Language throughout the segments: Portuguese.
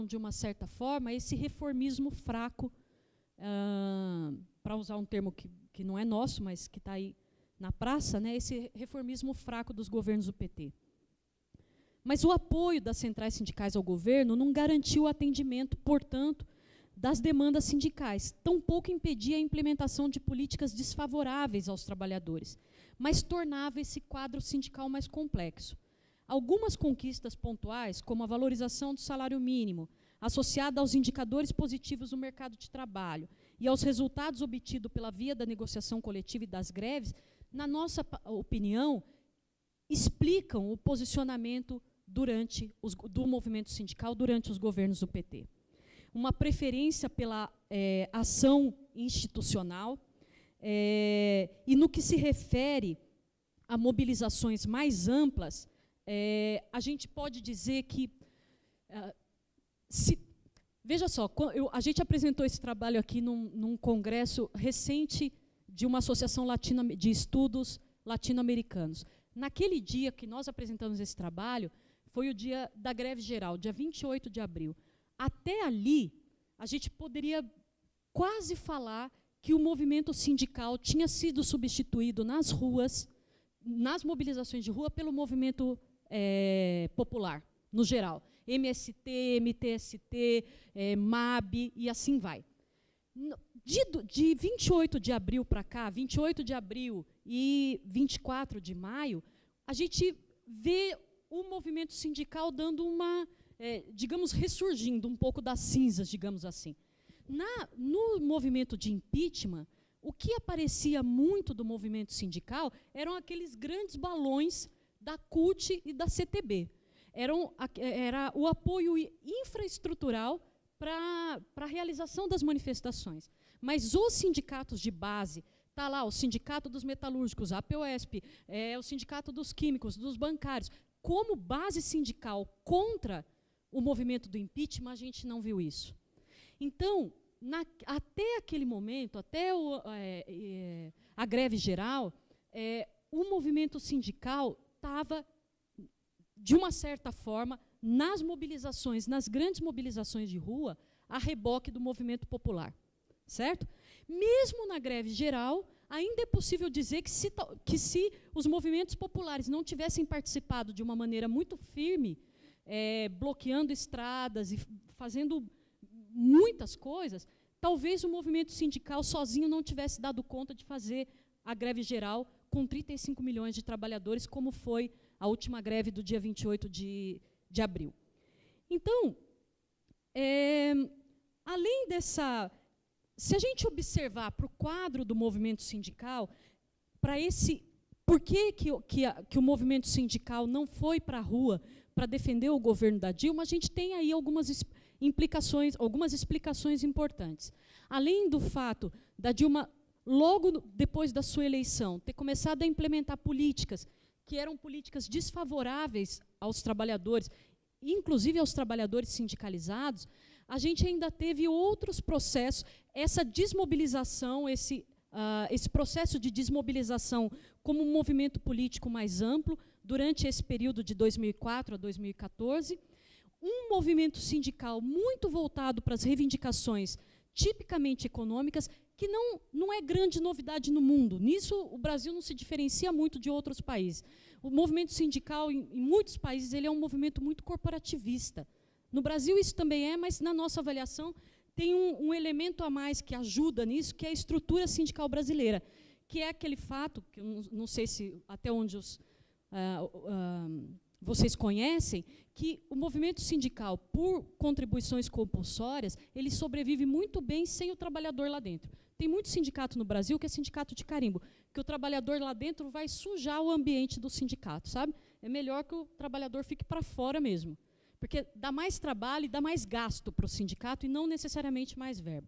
de uma certa forma, esse reformismo fraco, para usar um termo que não é nosso, mas que está aí na praça, né, esse reformismo fraco dos governos do PT. Mas o apoio das centrais sindicais ao governo não garantiu o atendimento, portanto, das demandas sindicais, tampouco impedia a implementação de políticas desfavoráveis aos trabalhadores, mas tornava esse quadro sindical mais complexo. Algumas conquistas pontuais, como a valorização do salário mínimo, associada aos indicadores positivos do mercado de trabalho e aos resultados obtidos pela via da negociação coletiva e das greves, na nossa opinião, explicam o posicionamento do movimento sindical durante os governos do PT. Uma preferência pela ação institucional, e no que se refere a mobilizações mais amplas, a gente pode dizer que, veja só, a gente apresentou esse trabalho aqui num congresso recente de uma associação de estudos latino-americanos. Naquele dia que nós apresentamos esse trabalho, foi o dia da greve geral, dia 28 de abril. Até ali, a gente poderia quase falar que o movimento sindical tinha sido substituído nas ruas, nas mobilizações de rua, pelo movimento popular, no geral. MST, MTST, MAB e assim vai. De 28 de abril para cá, 28 de abril e 24 de maio, a gente vê o movimento sindical dando uma, digamos, ressurgindo um pouco das cinzas, digamos assim. No movimento de impeachment, o que aparecia muito do movimento sindical eram aqueles grandes balões da CUT e da CTB. Era o apoio infraestrutural para a realização das manifestações. Mas os sindicatos de base, está lá o Sindicato dos Metalúrgicos, a APOESP, o Sindicato dos Químicos, dos Bancários, como base sindical contra o movimento do impeachment, a gente não viu isso. Então, até aquele momento, até a greve geral, o movimento sindical estava, de uma certa forma, nas mobilizações, nas grandes mobilizações de rua, a reboque do movimento popular. Certo? Mesmo na greve geral, ainda é possível dizer que se os movimentos populares não tivessem participado de uma maneira muito firme, bloqueando estradas e fazendo muitas coisas, talvez o movimento sindical sozinho não tivesse dado conta de fazer a greve geral com 35 milhões de trabalhadores, como foi a última greve do dia 28 de abril. Então, além dessa... Se a gente observar para o quadro do movimento sindical, por que o movimento sindical não foi para a rua para defender o governo da Dilma, a gente tem aí algumas explicações importantes. Além do fato da Dilma, logo depois da sua eleição, ter começado a implementar políticas que eram políticas desfavoráveis aos trabalhadores, inclusive aos trabalhadores sindicalizados, a gente ainda teve outros processos, essa desmobilização, esse processo de desmobilização como um movimento político mais amplo, durante esse período de 2004 a 2014, um movimento sindical muito voltado para as reivindicações tipicamente econômicas, que não é grande novidade no mundo. Nisso, o Brasil não se diferencia muito de outros países. O movimento sindical, em muitos países, ele é um movimento muito corporativista. No Brasil isso também mas na nossa avaliação tem um elemento a mais que ajuda nisso, que é a estrutura sindical brasileira, que é aquele fato, que eu não sei se até onde vocês conhecem, que o movimento sindical, por contribuições compulsórias, ele sobrevive muito bem sem o trabalhador lá dentro. Tem muito sindicato no Brasil que é sindicato de carimbo, que o trabalhador lá dentro vai sujar o ambiente do sindicato, sabe? É melhor que o trabalhador fique para fora mesmo, porque dá mais trabalho e dá mais gasto para o sindicato e não necessariamente mais verba.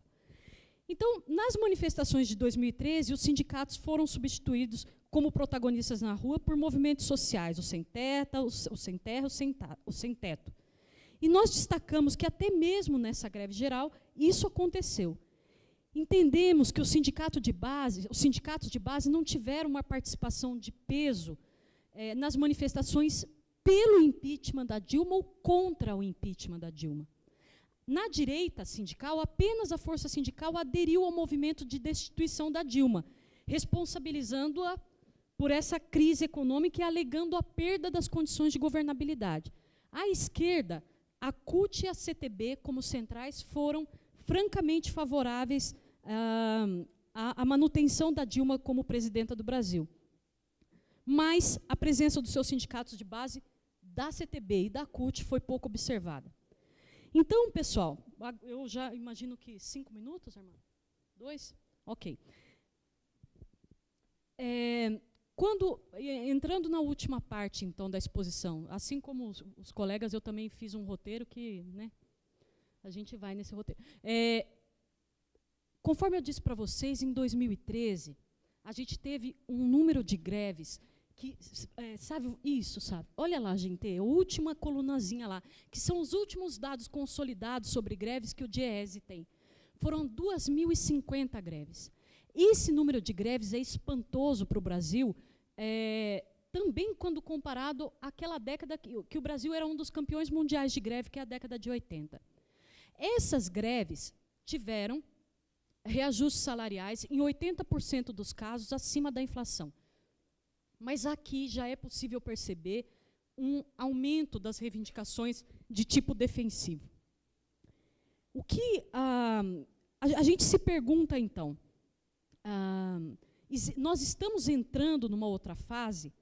Então, nas manifestações de 2013, os sindicatos foram substituídos como protagonistas na rua por movimentos sociais, o sem teto, o sem terra, o sem teto. E nós destacamos que até mesmo nessa greve geral, isso aconteceu. Entendemos que os sindicatos de base não tiveram uma participação de peso nas manifestações pelo impeachment da Dilma ou contra o impeachment da Dilma. Na direita sindical, apenas a força sindical aderiu ao movimento de destituição da Dilma, responsabilizando-a por essa crise econômica e alegando a perda das condições de governabilidade. À esquerda, a CUT e a CTB, como centrais, foram francamente favoráveis à manutenção da Dilma como presidenta do Brasil. Mas a presença dos seus sindicatos de base, da CTB e da CUT, foi pouco observada. Então, pessoal, eu já imagino que 5 minutos, Armando? 2? Ok. Entrando na última parte, então, da exposição, assim como os colegas, eu também fiz um roteiro que, né, a gente vai nesse roteiro. Conforme eu disse para vocês, em 2013, a gente teve um número de greves que, sabe, isso, sabe? Olha lá, gente, a última colunazinha lá, que são os últimos dados consolidados sobre greves que o DIEESE tem. Foram 2.050 greves. Esse número de greves é espantoso para o Brasil, também quando comparado àquela década que o Brasil era um dos campeões mundiais de greve, que é a década de 80. Essas greves tiveram reajustes salariais, em 80% dos casos, acima da inflação. Mas aqui já é possível perceber um aumento das reivindicações de tipo defensivo. O que a gente se pergunta, então, nós estamos entrando numa outra fase,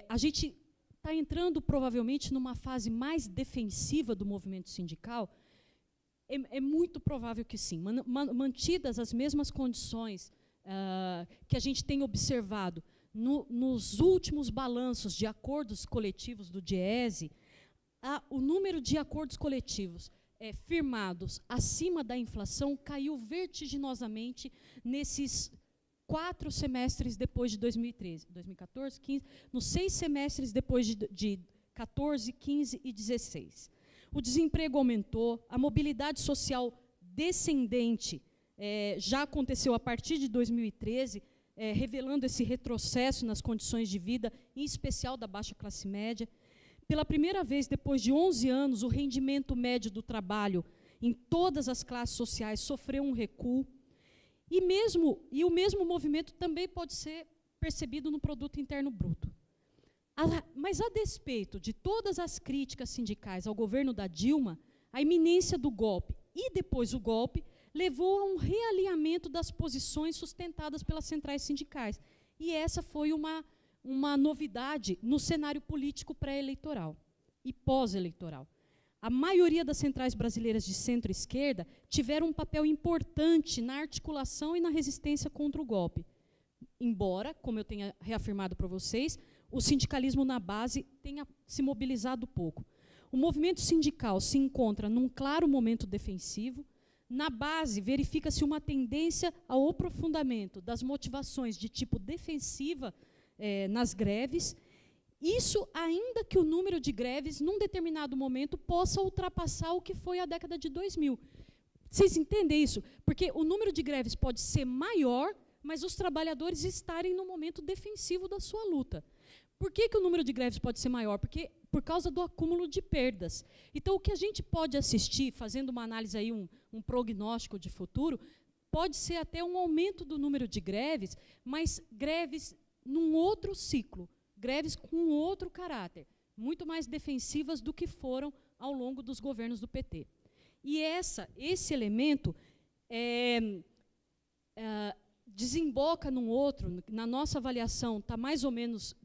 a gente está entrando provavelmente numa fase mais defensiva do movimento sindical. É muito provável que sim. Mantidas as mesmas condições que a gente tem observado nos últimos balanços de acordos coletivos do DIEESE, o número de acordos coletivos firmados acima da inflação caiu vertiginosamente nesses 4 semestres depois de 2013, 2014, 15, nos 6 semestres depois de 14, 15 e 16. O desemprego aumentou, a mobilidade social descendente já aconteceu a partir de 2013, revelando esse retrocesso nas condições de vida, em especial da baixa classe média. Pela primeira vez, depois de 11 anos, o rendimento médio do trabalho em todas as classes sociais sofreu um recuo. E o mesmo movimento também pode ser percebido no Produto Interno Bruto. Mas, a despeito de todas as críticas sindicais ao governo da Dilma, a iminência do golpe e depois o golpe levou a um realinhamento das posições sustentadas pelas centrais sindicais. E essa foi uma novidade no cenário político pré-eleitoral e pós-eleitoral. A maioria das centrais brasileiras de centro-esquerda tiveram um papel importante na articulação e na resistência contra o golpe. Embora, como eu tenha reafirmado para vocês, o sindicalismo na base tenha se mobilizado pouco. O movimento sindical se encontra num claro momento defensivo. Na base, verifica-se uma tendência ao aprofundamento das motivações de tipo defensiva nas greves. Isso ainda que o número de greves, num determinado momento, possa ultrapassar o que foi a década de 2000. Vocês entendem isso? Porque o número de greves pode ser maior, mas os trabalhadores estarem no momento defensivo da sua luta. Por que o número de greves pode ser maior? Porque por causa do acúmulo de perdas. Então, o que a gente pode assistir, fazendo uma análise aí, um prognóstico de futuro, pode ser até um aumento do número de greves, mas greves num outro ciclo, greves com outro caráter, muito mais defensivas do que foram ao longo dos governos do PT. E esse elemento desemboca num outro, na nossa avaliação, está mais ou menos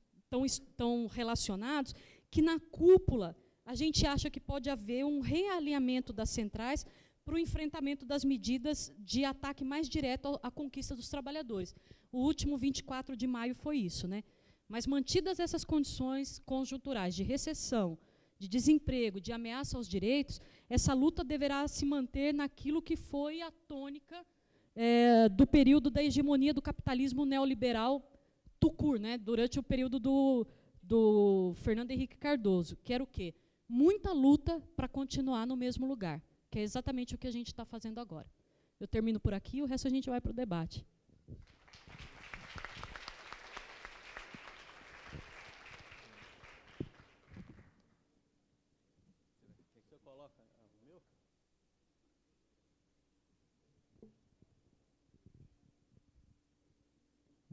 tão relacionados, que na cúpula a gente acha que pode haver um realinhamento das centrais para o enfrentamento das medidas de ataque mais direto à conquista dos trabalhadores. O último 24 de maio foi isso, né? Mas mantidas essas condições conjunturais de recessão, de desemprego, de ameaça aos direitos, essa luta deverá se manter naquilo que foi a tônica do período da hegemonia do capitalismo neoliberal tucur, né, durante o período do Fernando Henrique Cardoso, que era o quê? Muita luta para continuar no mesmo lugar, que é exatamente o que a gente está fazendo agora. Eu termino por aqui, o resto a gente vai para o debate.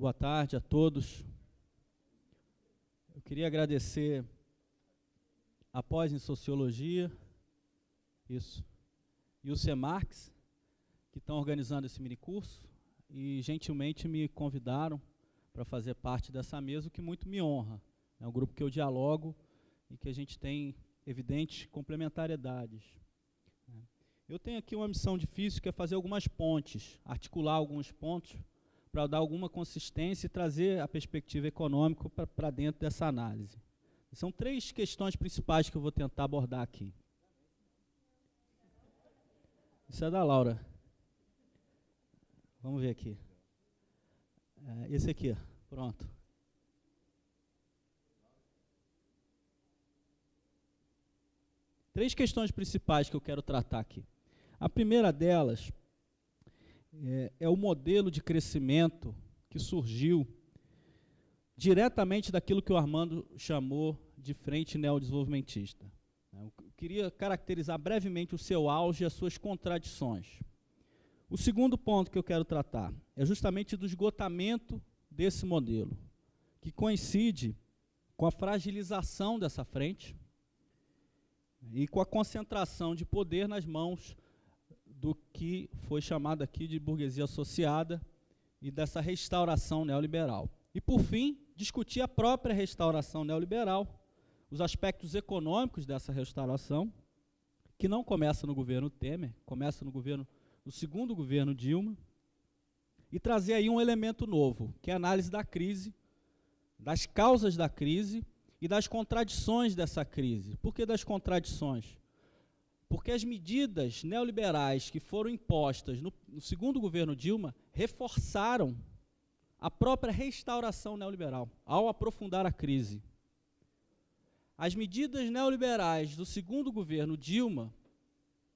Boa tarde a todos. Eu queria agradecer a pós em Sociologia, isso, e o Semarx, que estão organizando esse minicurso, e gentilmente me convidaram para fazer parte dessa mesa, o que muito me honra. É um grupo que eu dialogo e que a gente tem evidentes complementariedades. Eu tenho aqui uma missão difícil, que é fazer algumas pontes, articular alguns pontos, para dar alguma consistência e trazer a perspectiva econômica para dentro dessa análise. São 3 questões principais que eu vou tentar abordar aqui. Isso é da Laura. Vamos ver aqui. Esse aqui, pronto. Três questões principais que eu quero tratar aqui. A primeira delas é o modelo de crescimento que surgiu diretamente daquilo que o Armando chamou de frente neodesenvolvimentista. Eu queria caracterizar brevemente o seu auge e as suas contradições. O segundo ponto que eu quero tratar é justamente do esgotamento desse modelo, que coincide com a fragilização dessa frente e com a concentração de poder nas mãos do que foi chamado aqui de burguesia associada e dessa restauração neoliberal. E, por fim, discutir a própria restauração neoliberal, os aspectos econômicos dessa restauração, que não começa no governo Temer, começa no segundo governo Dilma, e trazer aí um elemento novo, que é a análise da crise, das causas da crise e das contradições dessa crise. Por que das contradições? Porque as medidas neoliberais que foram impostas no segundo governo Dilma reforçaram a própria restauração neoliberal, ao aprofundar a crise. As medidas neoliberais do segundo governo Dilma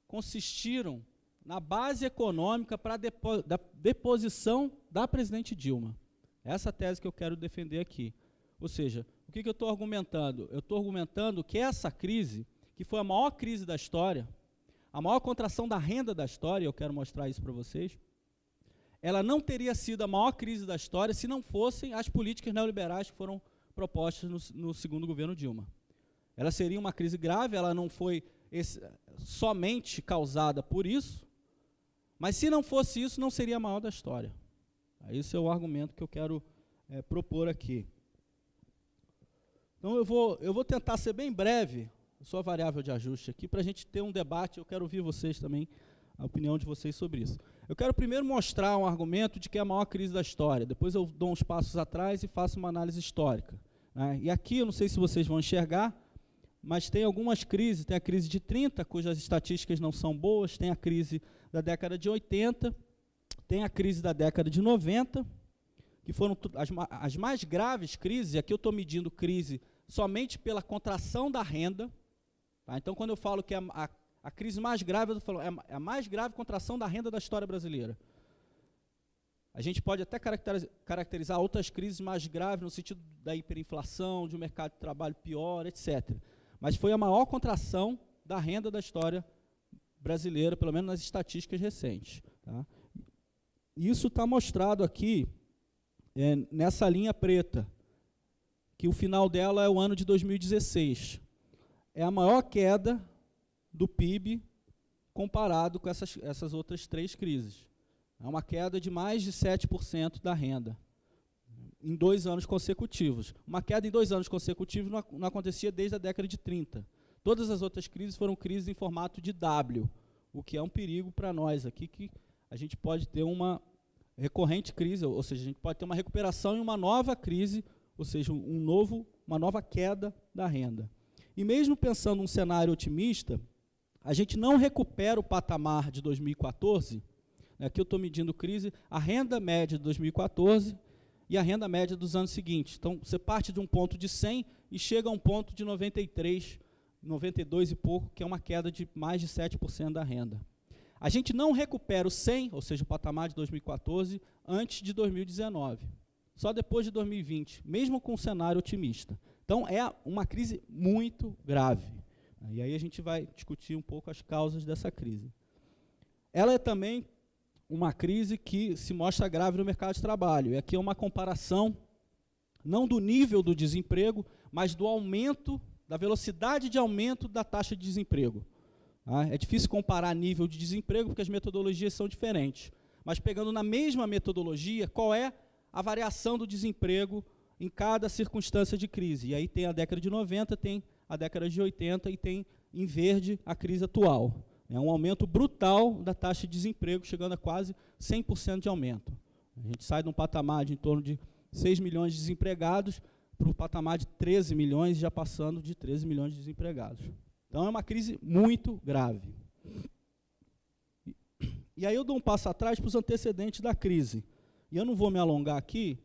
consistiram na base econômica para a deposição da presidente Dilma. Essa é a tese que eu quero defender aqui. Ou seja, o que eu estou argumentando? Eu estou argumentando que essa crise, que foi a maior crise da história, a maior contração da renda da história, eu quero mostrar isso para vocês, ela não teria sido a maior crise da história se não fossem as políticas neoliberais que foram propostas no segundo governo Dilma. Ela seria uma crise grave, ela não foi somente causada por isso, mas se não fosse isso, não seria a maior da história. Esse é o argumento que eu quero propor aqui. Então eu vou tentar ser bem breve, só a variável de ajuste aqui, para a gente ter um debate. Eu quero ouvir vocês também, a opinião de vocês sobre isso. Eu quero primeiro mostrar um argumento de que é a maior crise da história, depois eu dou uns passos atrás e faço uma análise histórica. E aqui, eu não sei se vocês vão enxergar, mas tem algumas crises, tem a crise de 30, cujas estatísticas não são boas, tem a crise da década de 80, tem a crise da década de 90, que foram as mais graves crises, e aqui eu estou medindo crise somente pela contração da renda. Então, quando eu falo que a crise mais grave, eu estou falando, é a mais grave contração da renda da história brasileira. A gente pode até caracterizar outras crises mais graves, no sentido da hiperinflação, de um mercado de trabalho pior, etc. Mas foi a maior contração da renda da história brasileira, pelo menos nas estatísticas recentes. Tá? Isso está mostrado aqui, nessa linha preta, que o final dela é o ano de 2016. É a maior queda do PIB comparado com essas outras 3 crises. É uma queda de mais de 7% da renda, em 2 anos consecutivos. Uma queda em 2 anos consecutivos não acontecia desde a década de 30. Todas as outras crises foram crises em formato de W, o que é um perigo para nós aqui, que a gente pode ter uma recorrente crise, ou seja, a gente pode ter uma recuperação e uma nova crise, ou seja, uma nova queda da renda. E mesmo pensando num cenário otimista, a gente não recupera o patamar de 2014, aqui eu estou medindo crise, a renda média de 2014 e a renda média dos anos seguintes. Então, você parte de um ponto de 100 e chega a um ponto de 93, 92 e pouco, que é uma queda de mais de 7% da renda. A gente não recupera o 100, ou seja, o patamar de 2014, antes de 2019. Só depois de 2020, mesmo com um cenário otimista. Então, é uma crise muito grave. E aí a gente vai discutir um pouco as causas dessa crise. Ela é também uma crise que se mostra grave no mercado de trabalho. E aqui é uma comparação, não do nível do desemprego, mas do aumento, da velocidade de aumento da taxa de desemprego. Tá? É difícil comparar nível de desemprego, porque as metodologias são diferentes. Mas pegando na mesma metodologia, qual é a variação do desemprego em cada circunstância de crise? E aí tem a década de 90, tem a década de 80 e tem, em verde, a crise atual. É um aumento brutal da taxa de desemprego, chegando a quase 100% de aumento. A gente sai de um patamar de em torno de 6 milhões de desempregados para um patamar de 13 milhões, já passando de 13 milhões de desempregados. Então é uma crise muito grave. E aí eu dou um passo atrás para os antecedentes da crise. E eu não vou me alongar aqui,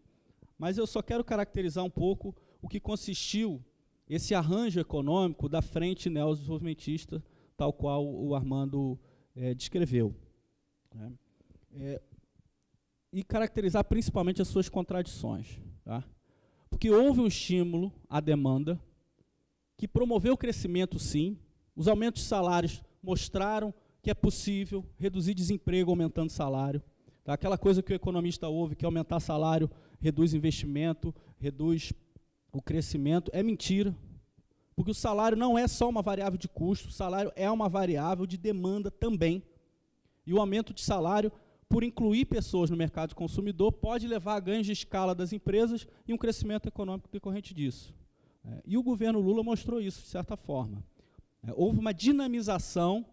mas eu só quero caracterizar um pouco o que consistiu esse arranjo econômico da frente neodesenvolvimentista, tal qual o Armando descreveu. Né? E caracterizar principalmente as suas contradições. Tá? Porque houve um estímulo à demanda que promoveu o crescimento, sim. Os aumentos de salários mostraram que é possível reduzir desemprego aumentando salário. Tá? Aquela coisa que o economista ouve, que aumentar salário reduz investimento, reduz o crescimento, é mentira. Porque o salário não é só uma variável de custo, o salário é uma variável de demanda também. E o aumento de salário, por incluir pessoas no mercado consumidor, pode levar a ganhos de escala das empresas e um crescimento econômico decorrente disso. E o governo Lula mostrou isso, de certa forma. Houve uma dinamização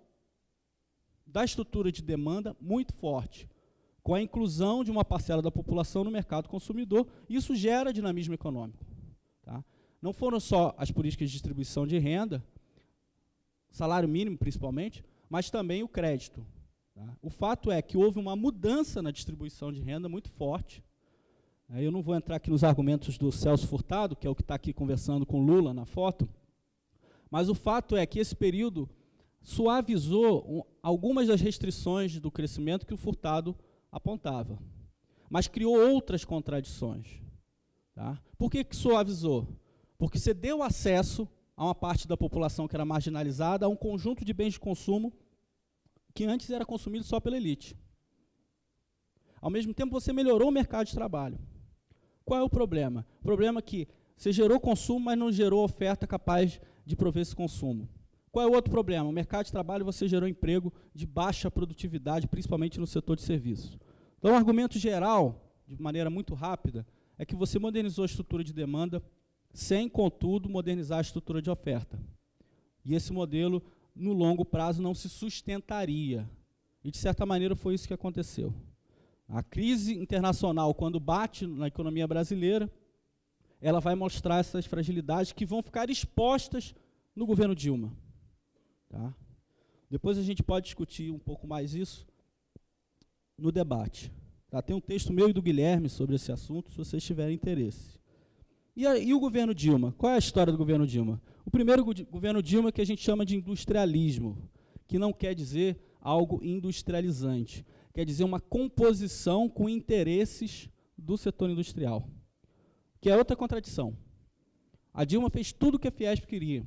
da estrutura de demanda muito forte, com a inclusão de uma parcela da população no mercado consumidor, e isso gera dinamismo econômico. Tá? Não foram só as políticas de distribuição de renda, salário mínimo principalmente, mas também o crédito. Tá? O fato é que houve uma mudança na distribuição de renda muito forte. Eu não vou entrar aqui nos argumentos do Celso Furtado, que é o que está aqui conversando com Lula na foto, mas o fato é que esse período suavizou algumas das restrições do crescimento que o Furtado apontava, mas criou outras contradições. Tá? Por que suavizou? Porque você deu acesso a uma parte da população que era marginalizada a um conjunto de bens de consumo que antes era consumido só pela elite. Ao mesmo tempo, você melhorou o mercado de trabalho. Qual é o problema? O problema é que você gerou consumo, mas não gerou oferta capaz de prover esse consumo. Qual é o outro problema? O mercado de trabalho, você gerou emprego de baixa produtividade, principalmente no setor de serviços. Então, o argumento geral, de maneira muito rápida, é que você modernizou a estrutura de demanda sem, contudo, modernizar a estrutura de oferta. E esse modelo, no longo prazo, não se sustentaria. E, de certa maneira, foi isso que aconteceu. A crise internacional, quando bate na economia brasileira, ela vai mostrar essas fragilidades que vão ficar expostas no governo Dilma. Tá? Depois a gente pode discutir um pouco mais isso no debate. Tá? Tem um texto meu e do Guilherme sobre esse assunto, se vocês tiverem interesse. E o governo Dilma? Qual é a história do governo Dilma? O primeiro governo Dilma que a gente chama de industrialismo, que não quer dizer algo industrializante, quer dizer uma composição com interesses do setor industrial, que é outra contradição. A Dilma fez tudo o que a Fiesp queria.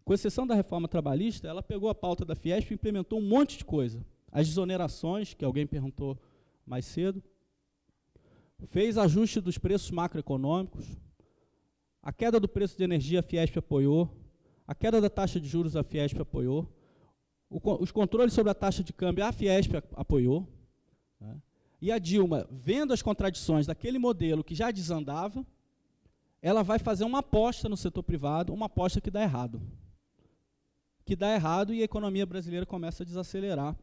Com exceção da reforma trabalhista, ela pegou a pauta da Fiesp e implementou um monte de coisa. As desonerações, que alguém perguntou mais cedo, fez ajuste dos preços macroeconômicos, a queda do preço de energia a Fiesp apoiou, a queda da taxa de juros a Fiesp apoiou, os controles sobre a taxa de câmbio a Fiesp apoiou, né? E a Dilma, vendo as contradições daquele modelo que já desandava, ela vai fazer uma aposta no setor privado, uma aposta que dá errado. Que dá errado e a economia brasileira começa a desacelerar,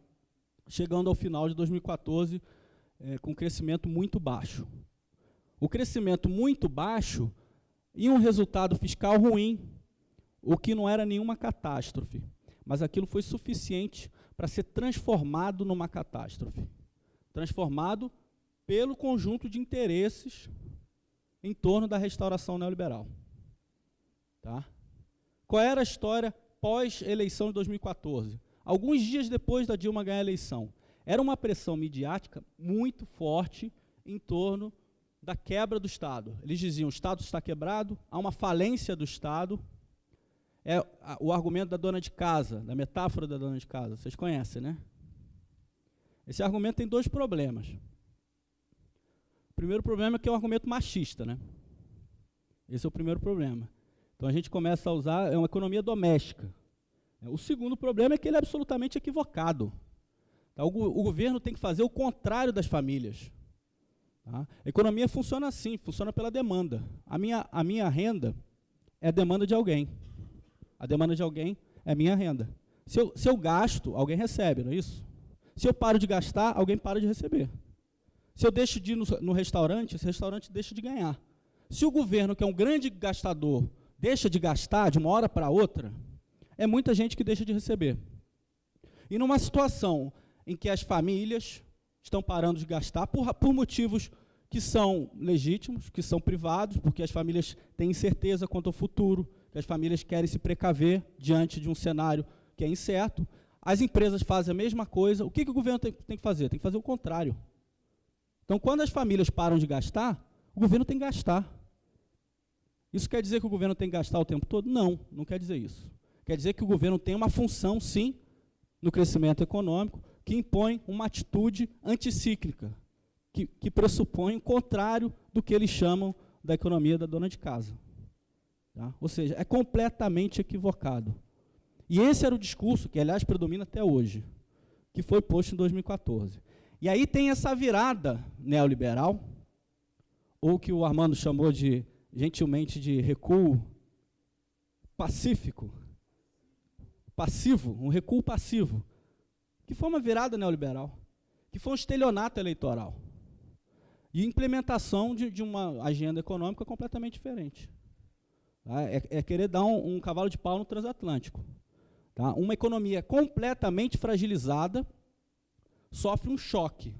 chegando ao final de 2014 com um crescimento muito baixo. O crescimento muito baixo e um resultado fiscal ruim, o que não era nenhuma catástrofe, mas aquilo foi suficiente para ser transformado numa catástrofe. Transformado pelo conjunto de interesses em torno da restauração neoliberal. Tá? Qual era a história pós-eleição de 2014? Alguns dias depois da Dilma ganhar a eleição, era uma pressão midiática muito forte em torno da quebra do Estado. Eles diziam, o Estado está quebrado, há uma falência do Estado. É o argumento da dona de casa, da metáfora da dona de casa, vocês conhecem, né? Esse argumento tem dois problemas. O primeiro problema é que é um argumento machista, né? Esse é o primeiro problema. Então a gente começa a usar, é uma economia doméstica. O segundo problema é que ele é absolutamente equivocado. Tá? O governo tem que fazer o contrário das famílias. Tá? A economia funciona assim, funciona pela demanda. A minha renda é a demanda de alguém. A demanda de alguém é a minha renda. Se eu gasto, alguém recebe, não é isso? Se eu paro de gastar, alguém para de receber. Se eu deixo de ir no restaurante, esse restaurante deixa de ganhar. Se o governo, que é um grande gastador, deixa de gastar de uma hora para outra, é muita gente que deixa de receber. E numa situação em que as famílias estão parando de gastar por motivos que são legítimos, que são privados, porque as famílias têm incerteza quanto ao futuro, que as famílias querem se precaver diante de um cenário que é incerto, as empresas fazem a mesma coisa. O que o governo tem que fazer? Tem que fazer o contrário. Então, quando as famílias param de gastar, o governo tem que gastar. Isso quer dizer que o governo tem que gastar o tempo todo? Não, não quer dizer isso. Quer dizer que o governo tem uma função, sim, no crescimento econômico, que impõe uma atitude anticíclica, que pressupõe o contrário do que eles chamam da economia da dona de casa. Tá? Ou seja, é completamente equivocado. E esse era o discurso que, aliás, predomina até hoje, que foi posto em 2014. E aí tem essa virada neoliberal, ou que o Armando chamou gentilmente de recuo passivo, um recuo passivo, que foi uma virada neoliberal, que foi um estelionato eleitoral, e implementação de uma agenda econômica completamente diferente. Tá? É querer dar um cavalo de pau no transatlântico. Tá? Uma economia completamente fragilizada sofre um choque.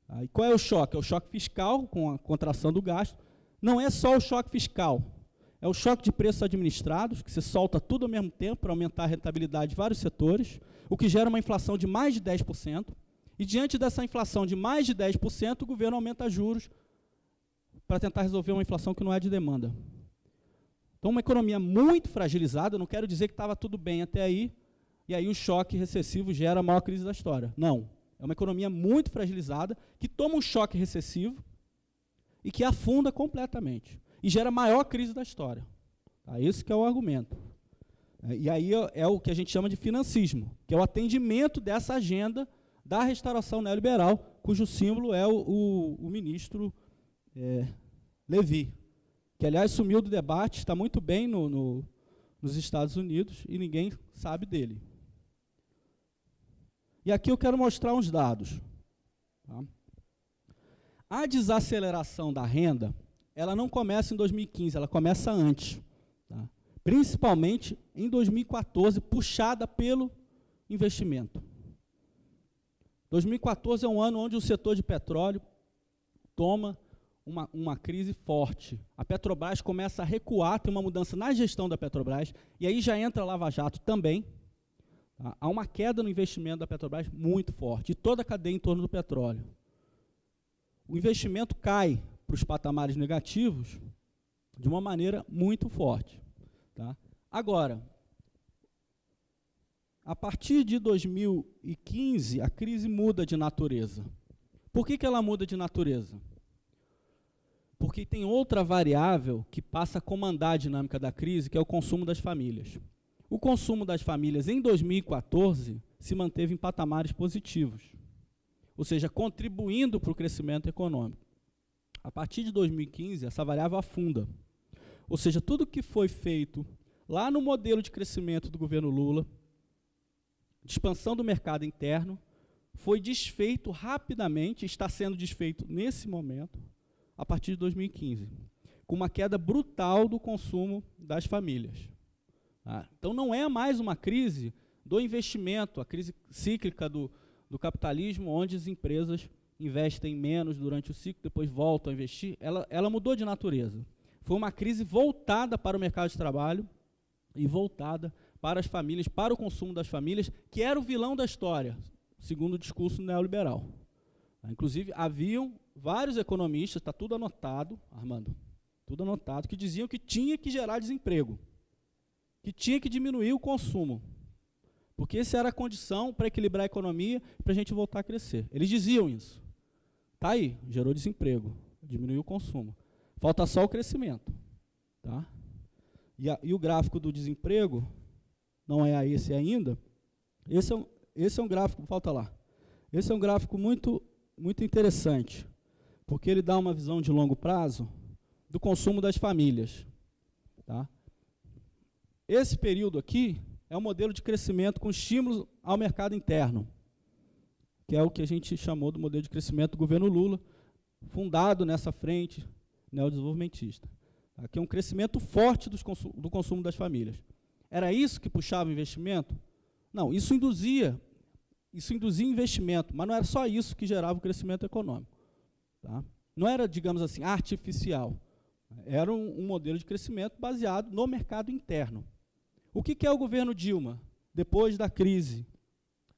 Tá? E qual é o choque? É o choque fiscal, com a contração do gasto. Não é só o choque fiscal, é o choque de preços administrados, que você solta tudo ao mesmo tempo para aumentar a rentabilidade de vários setores, o que gera uma inflação de mais de 10%, e diante dessa inflação de mais de 10%, o governo aumenta juros para tentar resolver uma inflação que não é de demanda. Então, uma economia muito fragilizada, eu não quero dizer que estava tudo bem até aí, e aí o choque recessivo gera a maior crise da história. Não. É uma economia muito fragilizada, que toma um choque recessivo e que afunda completamente. E gera a maior crise da história. Tá? Esse que é o argumento. E aí é o que a gente chama de financismo, que é o atendimento dessa agenda da restauração neoliberal, cujo símbolo é o ministro Levi, que, aliás, sumiu do debate, está muito bem nos Estados Unidos e ninguém sabe dele. E aqui eu quero mostrar uns dados. Tá? A desaceleração da renda, ela não começa em 2015, ela começa antes. Tá? Principalmente em 2014, puxada pelo investimento. 2014 é um ano onde o setor de petróleo toma uma crise forte. A Petrobras começa a recuar, tem uma mudança na gestão da Petrobras, e aí já entra a Lava Jato também. Tá? Há uma queda no investimento da Petrobras muito forte, e toda a cadeia em torno do petróleo. O investimento cai para os patamares negativos de uma maneira muito forte. Tá? Agora, a partir de 2015, a crise muda de natureza. Por que ela muda de natureza? Porque tem outra variável que passa a comandar a dinâmica da crise, que é o consumo das famílias. O consumo das famílias em 2014 se manteve em patamares positivos, ou seja, contribuindo para o crescimento econômico. A partir de 2015, essa variável afunda. Ou seja, tudo que foi feito lá no modelo de crescimento do governo Lula, de expansão do mercado interno, foi desfeito rapidamente, está sendo desfeito nesse momento, a partir de 2015, com uma queda brutal do consumo das famílias. Então, não é mais uma crise do investimento, a crise cíclica do capitalismo, onde as empresas investem menos durante o ciclo, depois voltam a investir. Ela mudou de natureza. Foi uma crise voltada para o mercado de trabalho e voltada para as famílias, para o consumo das famílias, que era o vilão da história, segundo o discurso neoliberal. Inclusive, haviam vários economistas, está tudo anotado, Armando, tudo anotado, que diziam que tinha que gerar desemprego, que tinha que diminuir o consumo, Porque essa era a condição para equilibrar a economia e para a gente voltar a crescer. Eles diziam isso. Está aí, gerou desemprego, diminuiu o consumo. Falta só o crescimento. Tá? E o gráfico do desemprego, não é esse ainda, esse é um gráfico, falta lá. Esse é um gráfico muito interessante, porque ele dá uma visão de longo prazo do consumo das famílias. Tá? Esse período aqui é um modelo de crescimento com estímulos ao mercado interno, que é o que a gente chamou do modelo de crescimento do governo Lula, fundado nessa frente neodesenvolvimentista. Aqui é um crescimento forte do consumo das famílias. Era isso que puxava o investimento? Não, isso induzia investimento, mas não era só isso que gerava o crescimento econômico. Tá? Não era, digamos assim, artificial. Era um modelo de crescimento baseado no mercado interno. O que é o governo Dilma, depois da crise?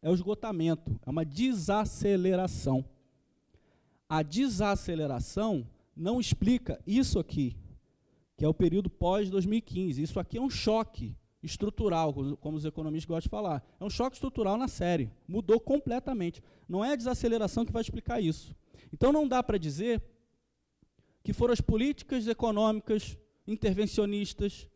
É o esgotamento, é uma desaceleração. A desaceleração não explica isso aqui, que é o período pós-2015. Isso aqui é um choque estrutural, como os economistas gostam de falar. É um choque estrutural na série. Mudou completamente. Não é a desaceleração que vai explicar isso. Então, não dá para dizer que foram as políticas econômicas intervencionistas